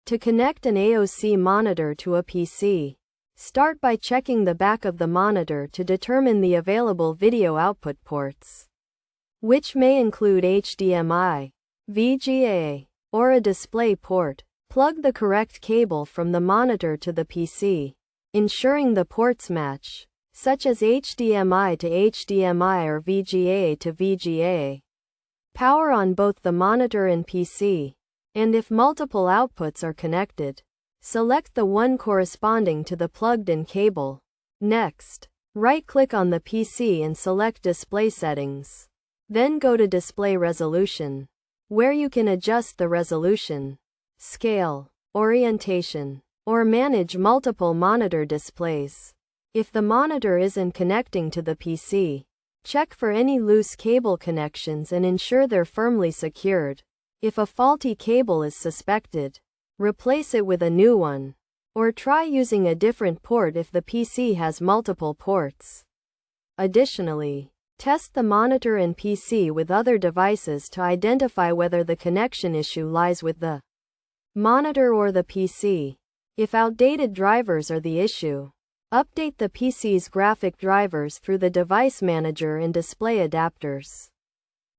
To connect an AOC monitor to a PC, start by checking the back of the monitor to determine the available video output ports, which may include HDMI, VGA, or a display port. Plug the correct cable from the monitor to the PC, ensuring the ports match, such as HDMI to HDMI or VGA to VGA. Power on both the monitor and PC, and if multiple outputs are connected, select the one corresponding to the plugged-in cable. Next, right-click on the PC and select Display Settings. Then go to Display Resolution, where you can adjust the resolution, scale, orientation, or manage multiple monitor displays. If the monitor isn't connecting to the PC, check for any loose cable connections and ensure they're firmly secured. If a faulty cable is suspected, replace it with a new one, or try using a different port if the PC has multiple ports. Additionally, test the monitor and PC with other devices to identify whether the connection issue lies with the monitor or the PC. If outdated drivers are the issue, update the PC's graphic drivers through the device manager and display adapters.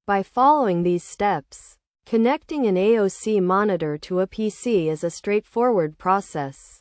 By following these steps, connecting an AOC monitor to a PC is a straightforward process.